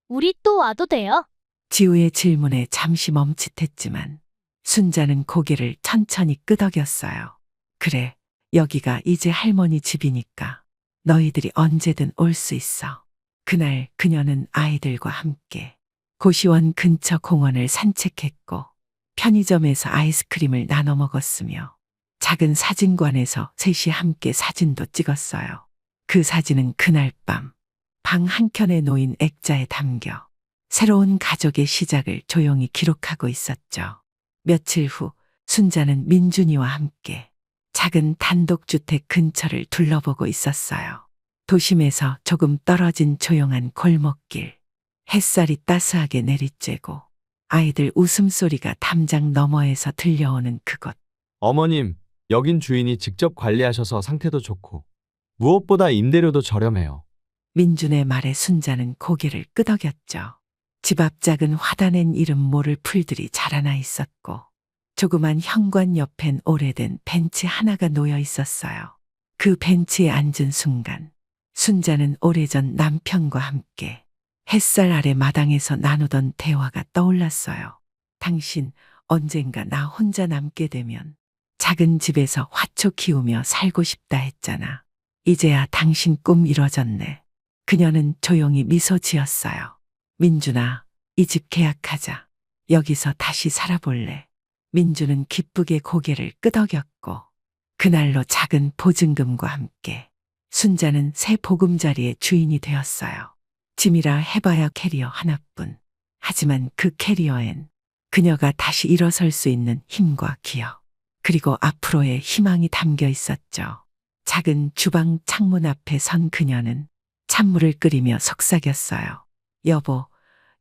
우리 또 와도 돼요? 지우의 질문에 잠시 멈칫했지만 순자는 고개를 천천히 끄덕였어요. 그래, 여기가 이제 할머니 집이니까 너희들이 언제든 올 수 있어. 그날 그녀는 아이들과 함께 고시원 근처 공원을 산책했고 편의점에서 아이스크림을 나눠 먹었으며 작은 사진관에서 셋이 함께 사진도 찍었어요. 그 사진은 그날 밤 방 한켠에 놓인 액자에 담겨 새로운 가족의 시작을 조용히 기록하고 있었죠. 며칠 후 순자는 민준이와 함께 작은 단독주택 근처를 둘러보고 있었어요. 도심에서 조금 떨어진 조용한 골목길, 햇살이 따스하게 내리쬐고 아이들 웃음소리가 담장 너머에서 들려오는 그곳. 어머님, 여긴 주인이 직접 관리하셔서 상태도 좋고 무엇보다 임대료도 저렴해요. 민준의 말에 순자는 고개를 끄덕였죠. 집 앞 작은 화단엔 이름 모를 풀들이 자라나 있었고 조그만 현관 옆엔 오래된 벤치 하나가 놓여 있었어요. 그 벤치에 앉은 순간 순자는 오래전 남편과 함께 햇살 아래 마당에서 나누던 대화가 떠올랐어요. 당신 언젠가 나 혼자 남게 되면 작은 집에서 화초 키우며 살고 싶다 했잖아. 이제야 당신 꿈 이뤄졌네. 그녀는 조용히 미소 지었어요. 민준아, 이 집 계약하자. 여기서 다시 살아볼래. 민준은 기쁘게 고개를 끄덕였고 그날로 작은 보증금과 함께 순자는 새 보금자리의 주인이 되었어요. 짐이라 해봐야 캐리어 하나뿐. 하지만 그 캐리어엔 그녀가 다시 일어설 수 있는 힘과 기억, 그리고 앞으로의 희망이 담겨 있었죠. 작은 주방 창문 앞에 선 그녀는 찬물을 끓이며 속삭였어요. 여보,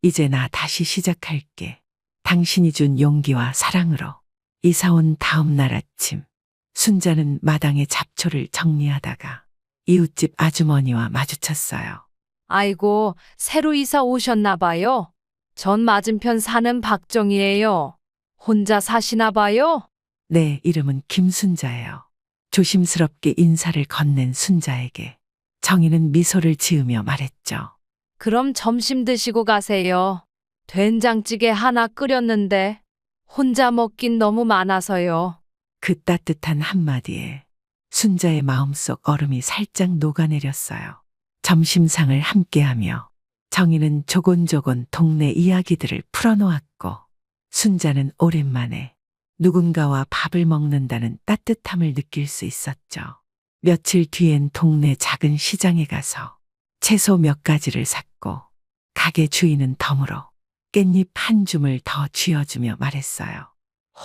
이제 나 다시 시작할게. 당신이 준 용기와 사랑으로. 이사 온 다음 날 아침, 순자는 마당에 잡초를 정리하다가 이웃집 아주머니와 마주쳤어요. 아이고, 새로 이사 오셨나 봐요. 전 맞은편 사는 박정희예요. 혼자 사시나 봐요? 네, 이름은 김순자예요. 조심스럽게 인사를 건넨 순자에게 정희는 미소를 지으며 말했죠. 그럼 점심 드시고 가세요. 된장찌개 하나 끓였는데 혼자 먹긴 너무 많아서요. 그 따뜻한 한마디에 순자의 마음속 얼음이 살짝 녹아내렸어요. 점심상을 함께하며 정희는 조곤조곤 동네 이야기들을 풀어놓았고 순자는 오랜만에 누군가와 밥을 먹는다는 따뜻함을 느낄 수 있었죠. 며칠 뒤엔 동네 작은 시장에 가서 채소 몇 가지를 샀고 가게 주인은 덤으로 깻잎 한 줌을 더 쥐어주며 말했어요.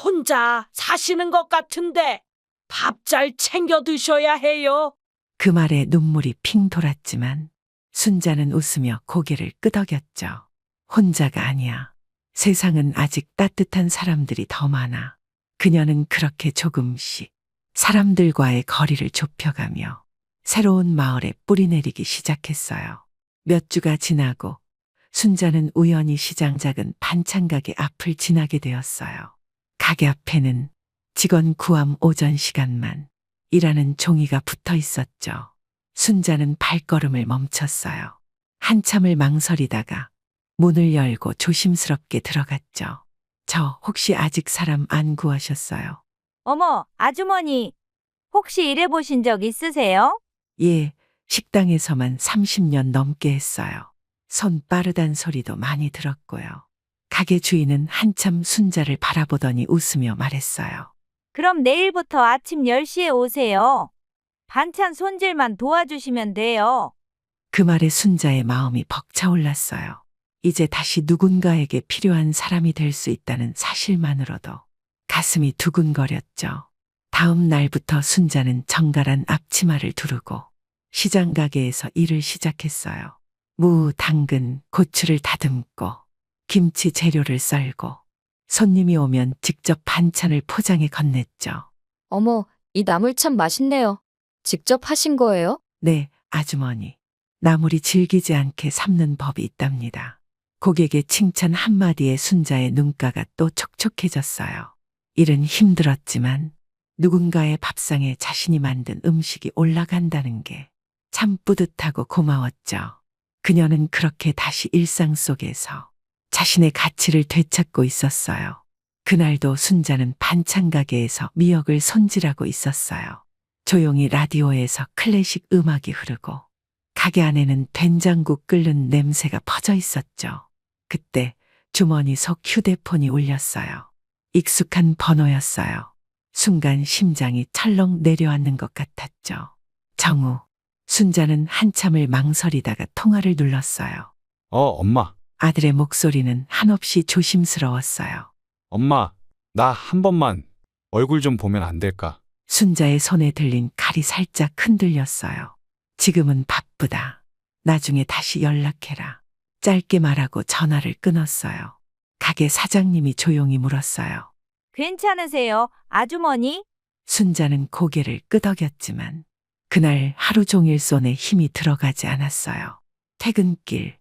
혼자 사시는 것 같은데 밥 잘 챙겨 드셔야 해요. 그 말에 눈물이 핑 돌았지만 순자는 웃으며 고개를 끄덕였죠. 혼자가 아니야. 세상은 아직 따뜻한 사람들이 더 많아. 그녀는 그렇게 조금씩 사람들과의 거리를 좁혀가며 새로운 마을에 뿌리내리기 시작했어요. 몇 주가 지나고 순자는 우연히 시장 작은 반찬 가게 앞을 지나게 되었어요. 가게 앞에는 직원 구함 오전 시간만 일하는 종이가 붙어 있었죠. 순자는 발걸음을 멈췄어요. 한참을 망설이다가 문을 열고 조심스럽게 들어갔죠. 저 혹시 아직 사람 안 구하셨어요? 어머, 아주머니. 혹시 일해보신 적 있으세요? 예, 식당에서만 30년 넘게 했어요. 손 빠르단 소리도 많이 들었고요. 가게 주인은 한참 순자를 바라보더니 웃으며 말했어요. 그럼 내일부터 아침 10시에 오세요. 반찬 손질만 도와주시면 돼요. 그 말에 순자의 마음이 벅차올랐어요. 이제 다시 누군가에게 필요한 사람이 될 수 있다는 사실만으로도 가슴이 두근거렸죠. 다음 날부터 순자는 정갈한 앞치마를 두르고 시장 가게에서 일을 시작했어요. 무, 당근, 고추를 다듬고 김치 재료를 썰고 손님이 오면 직접 반찬을 포장해 건넸죠. 어머, 이 나물 참 맛있네요. 직접 하신 거예요? 네, 아주머니. 나물이 질기지 않게 삶는 법이 있답니다. 고객의 칭찬 한마디에 순자의 눈가가 또 촉촉해졌어요. 일은 힘들었지만 누군가의 밥상에 자신이 만든 음식이 올라간다는 게 참 뿌듯하고 고마웠죠. 그녀는 그렇게 다시 일상 속에서 자신의 가치를 되찾고 있었어요. 그날도 순자는 반찬 가게에서 미역을 손질하고 있었어요. 조용히 라디오에서 클래식 음악이 흐르고 가게 안에는 된장국 끓는 냄새가 퍼져 있었죠. 그때 주머니 속 휴대폰이 울렸어요. 익숙한 번호였어요. 순간 심장이 철렁 내려앉는 것 같았죠. 정우. 순자는 한참을 망설이다가 통화를 눌렀어요. 엄마. 아들의 목소리는 한없이 조심스러웠어요. 엄마, 나 한 번만 얼굴 좀 보면 안 될까? 순자의 손에 들린 칼이 살짝 흔들렸어요. 지금은 바쁘다. 나중에 다시 연락해라. 짧게 말하고 전화를 끊었어요. 가게 사장님이 조용히 물었어요. 괜찮으세요, 아주머니? 순자는 고개를 끄덕였지만 그날 하루 종일 손에 힘이 들어가지 않았어요. 퇴근길,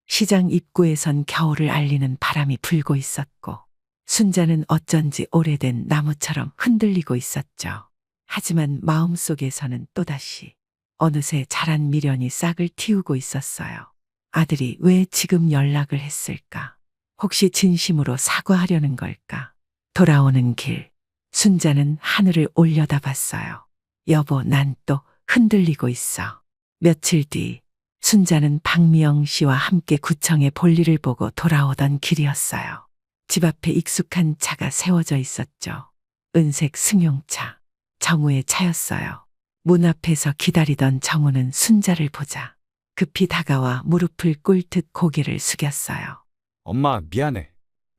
시장 입구에선 겨울을 알리는 바람이 불고 있었고 순자는 어쩐지 오래된 나무처럼 흔들리고 있었죠. 하지만 마음속에서는 또다시 어느새 자란 미련이 싹을 틔우고 있었어요. 아들이 왜 지금 연락을 했을까? 혹시 진심으로 사과하려는 걸까? 돌아오는 길, 순자는 하늘을 올려다봤어요. 여보, 난 또 흔들리고 있어. 며칠 뒤, 순자는 박미영 씨와 함께 구청에 볼일을 보고 돌아오던 길이었어요. 집 앞에 익숙한 차가 세워져 있었죠. 은색 승용차, 정우의 차였어요. 문 앞에서 기다리던 정우는 순자를 보자 급히 다가와 무릎을 꿇듯 고개를 숙였어요. 엄마, 미안해.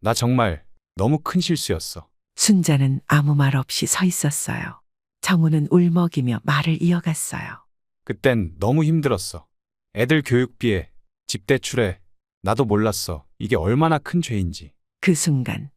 나 정말 너무 큰 실수였어. 순자는 아무 말 없이 서 있었어요. 정우는 울먹이며 말을 이어갔어요. 그땐 너무 힘들었어. 애들 교육비에, 집 대출에. 나도 몰랐어. 이게 얼마나 큰 죄인지. 그 순간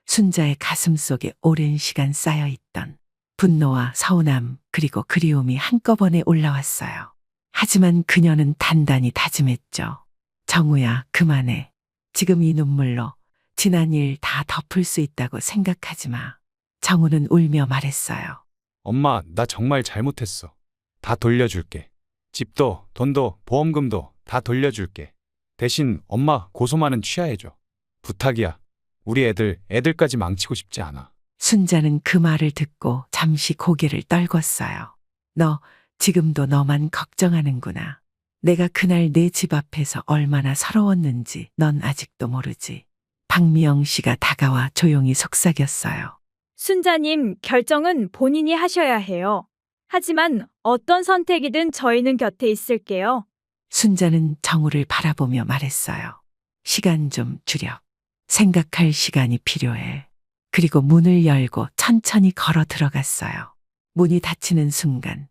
순자의 가슴 속에 오랜 시간 쌓여있던 분노와 서운함 그리고 그리움이 한꺼번에 올라왔어요. 하지만 그녀는 단단히 다짐했죠. 정우야, 그만해. 지금 이 눈물로 지난 일 다 덮을 수 있다고 생각하지 마. 정우는 울며 말했어요. 엄마, 나 정말 잘못했어. 다 돌려줄게. 집도, 돈도, 보험금도 다 돌려줄게. 대신 엄마 고소만은 취하해줘. 부탁이야. 우리 애들까지 망치고 싶지 않아. 순자는 그 말을 듣고 잠시 고개를 떨궜어요. 너 지금도 너만 걱정하는구나. 내가 그날 내 집 앞에서 얼마나 서러웠는지 넌 아직도 모르지. 박미영 씨가 다가와 조용히 속삭였어요. 순자님, 결정은 본인이 하셔야 해요. 하지만 어떤 선택이든 저희는 곁에 있을게요. 순자는 정우를 바라보며 말했어요. 시간 좀 줄여. 생각할 시간이 필요해. 그리고 문을 열고 천천히 걸어 들어갔어요. 문이 닫히는 순간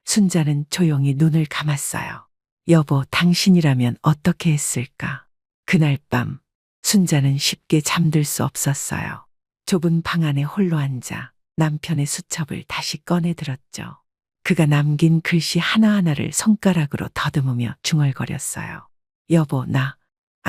순자는 조용히 눈을 감았어요. 여보, 당신이라면 어떻게 했을까? 그날 밤 순자는 쉽게 잠들 수 없었어요. 좁은 방 안에 홀로 앉아 남편의 수첩을 다시 꺼내 들었죠. 그가 남긴 글씨 하나하나를 손가락으로 더듬으며 중얼거렸어요. 여보, 나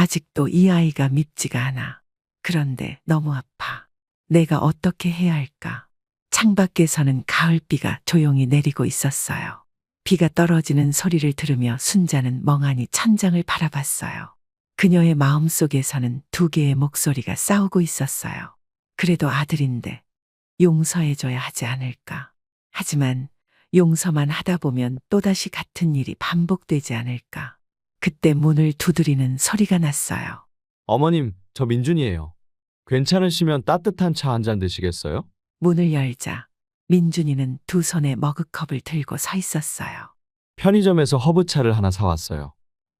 아직도 이 아이가 밉지가 않아. 그런데 너무 아파. 내가 어떻게 해야 할까? 창밖에서는 가을비가 조용히 내리고 있었어요. 비가 떨어지는 소리를 들으며 순자는 멍하니 천장을 바라봤어요. 그녀의 마음속에서는 두 개의 목소리가 싸우고 있었어요. 그래도 아들인데 용서해줘야 하지 않을까? 하지만 용서만 하다 보면 또다시 같은 일이 반복되지 않을까? 그때 문을 두드리는 소리가 났어요. 어머님, 저 민준이에요. 괜찮으시면 따뜻한 차 한 잔 드시겠어요? 문을 열자 민준이는 두 손에 머그컵을 들고 서 있었어요. 편의점에서 허브차를 하나 사왔어요.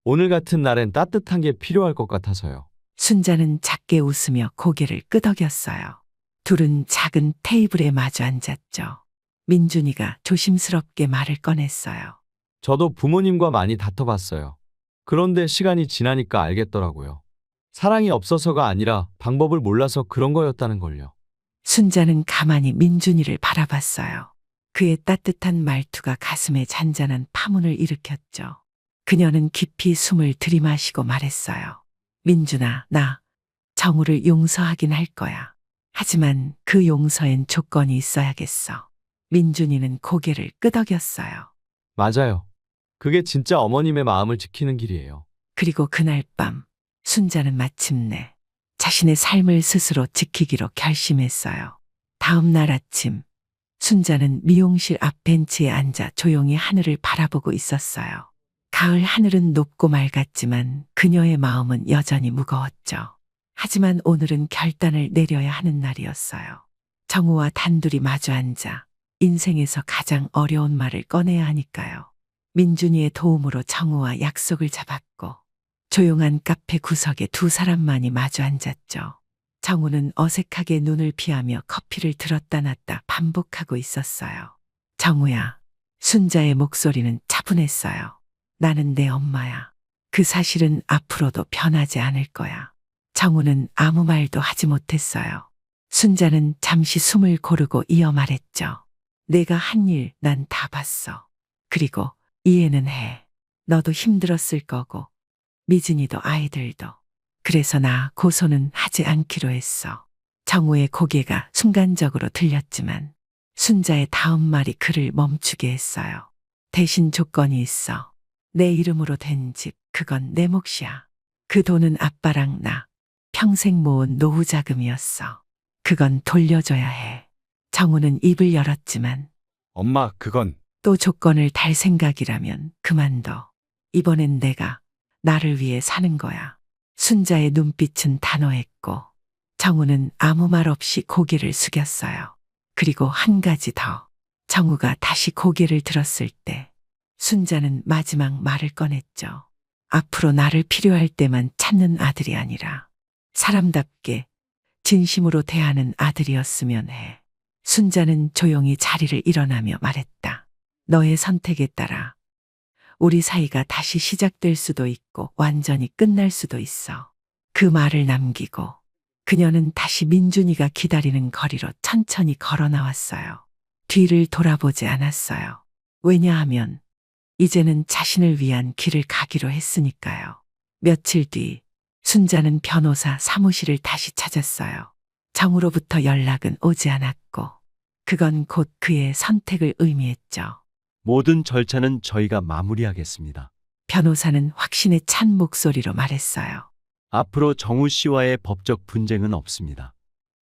오늘 같은 날엔 따뜻한 게 필요할 것 같아서요. 순자는 작게 웃으며 고개를 끄덕였어요. 둘은 작은 테이블에 마주 앉았죠. 민준이가 조심스럽게 말을 꺼냈어요. 저도 부모님과 많이 다퉈봤어요. 그런데 시간이 지나니까 알겠더라고요. 사랑이 없어서가 아니라 방법을 몰라서 그런 거였다는 걸요. 순자는 가만히 민준이를 바라봤어요. 그의 따뜻한 말투가 가슴에 잔잔한 파문을 일으켰죠. 그녀는 깊이 숨을 들이마시고 말했어요. 민준아, 나 정우를 용서하긴 할 거야. 하지만 그 용서엔 조건이 있어야겠어. 민준이는 고개를 끄덕였어요. 맞아요. 그게 진짜 어머님의 마음을 지키는 길이에요. 그리고 그날 밤 순자는 마침내 자신의 삶을 스스로 지키기로 결심했어요. 다음 날 아침 순자는 미용실 앞 벤치에 앉아 조용히 하늘을 바라보고 있었어요. 가을 하늘은 높고 맑았지만 그녀의 마음은 여전히 무거웠죠. 하지만 오늘은 결단을 내려야 하는 날이었어요. 정우와 단둘이 마주 앉아 인생에서 가장 어려운 말을 꺼내야 하니까요. 민준이의 도움으로 정우와 약속을 잡았고 조용한 카페 구석에 두 사람만이 마주 앉았죠. 정우는 어색하게 눈을 피하며 커피를 들었다 놨다 반복하고 있었어요. 정우야. 순자의 목소리는 차분했어요. 나는 내 엄마야. 그 사실은 앞으로도 변하지 않을 거야. 정우는 아무 말도 하지 못했어요. 순자는 잠시 숨을 고르고 이어 말했죠. 내가 한 일 난 다 봤어. 그리고 이해는 해. 너도 힘들었을 거고 미진이도 아이들도. 그래서 나 고소는 하지 않기로 했어. 정우의 고개가 순간적으로 들렸지만 순자의 다음 말이 그를 멈추게 했어요. 대신 조건이 있어. 내 이름으로 된 집, 그건 내 몫이야. 그 돈은 아빠랑 나 평생 모은 노후 자금이었어. 그건 돌려줘야 해. 정우는 입을 열었지만 엄마, 그건 또 조건을 달 생각이라면 그만둬. 이번엔 내가 나를 위해 사는 거야. 순자의 눈빛은 단호했고 정우는 아무 말 없이 고개를 숙였어요. 그리고 한 가지 더. 정우가 다시 고개를 들었을 때 순자는 마지막 말을 꺼냈죠. 앞으로 나를 필요할 때만 찾는 아들이 아니라 사람답게 진심으로 대하는 아들이었으면 해. 순자는 조용히 자리를 일어나며 말했다. 너의 선택에 따라 우리 사이가 다시 시작될 수도 있고 완전히 끝날 수도 있어. 그 말을 남기고 그녀는 다시 민준이가 기다리는 거리로 천천히 걸어 나왔어요. 뒤를 돌아보지 않았어요. 왜냐하면 이제는 자신을 위한 길을 가기로 했으니까요. 며칠 뒤 순자는 변호사 사무실을 다시 찾았어요. 정우로부터 연락은 오지 않았고 그건 곧 그의 선택을 의미했죠. 모든 절차는 저희가 마무리하겠습니다. 변호사는 확신에 찬 목소리로 말했어요. 앞으로 정우 씨와의 법적 분쟁은 없습니다.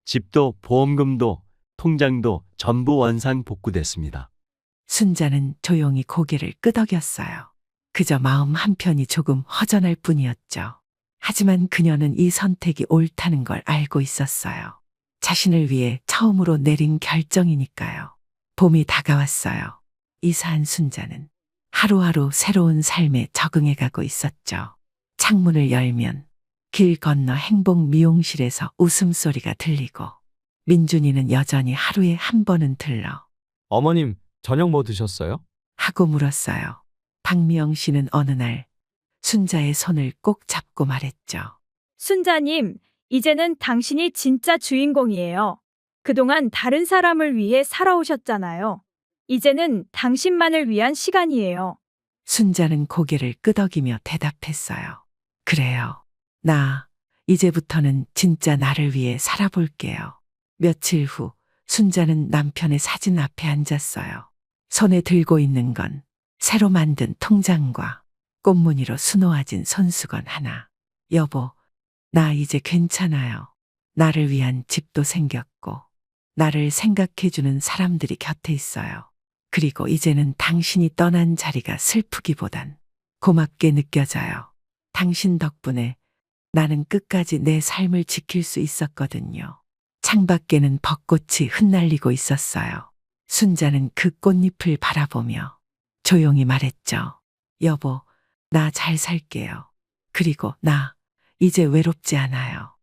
집도 보험금도 통장도 전부 원상 복구됐습니다. 순자는 조용히 고개를 끄덕였어요. 그저 마음 한편이 조금 허전할 뿐이었죠. 하지만 그녀는 이 선택이 옳다는 걸 알고 있었어요. 자신을 위해 처음으로 내린 결정이니까요. 봄이 다가왔어요. 이사한 순자는 하루하루 새로운 삶에 적응해가고 있었죠. 창문을 열면 길 건너 행복 미용실에서 웃음소리가 들리고 민준이는 여전히 하루에 한 번은 들러 어머님, 저녁 뭐 드셨어요? 하고 물었어요. 박미영 씨는 어느 날 순자의 손을 꼭 잡고 말했죠. 순자님, 이제는 당신이 진짜 주인공이에요. 그동안 다른 사람을 위해 살아오셨잖아요. 이제는 당신만을 위한 시간이에요. 순자는 고개를 끄덕이며 대답했어요. 그래요. 나 이제부터는 진짜 나를 위해 살아볼게요. 며칠 후 순자는 남편의 사진 앞에 앉았어요. 손에 들고 있는 건 새로 만든 통장과 꽃무늬로 수놓아진 손수건 하나. 여보, 나 이제 괜찮아요. 나를 위한 집도 생겼고, 나를 생각해주는 사람들이 곁에 있어요. 그리고 이제는 당신이 떠난 자리가 슬프기보단 고맙게 느껴져요. 당신 덕분에 나는 끝까지 내 삶을 지킬 수 있었거든요. 창밖에는 벚꽃이 흩날리고 있었어요. 순자는 그 꽃잎을 바라보며 조용히 말했죠. 여보, 나 잘 살게요. 그리고 나 이제 외롭지 않아요.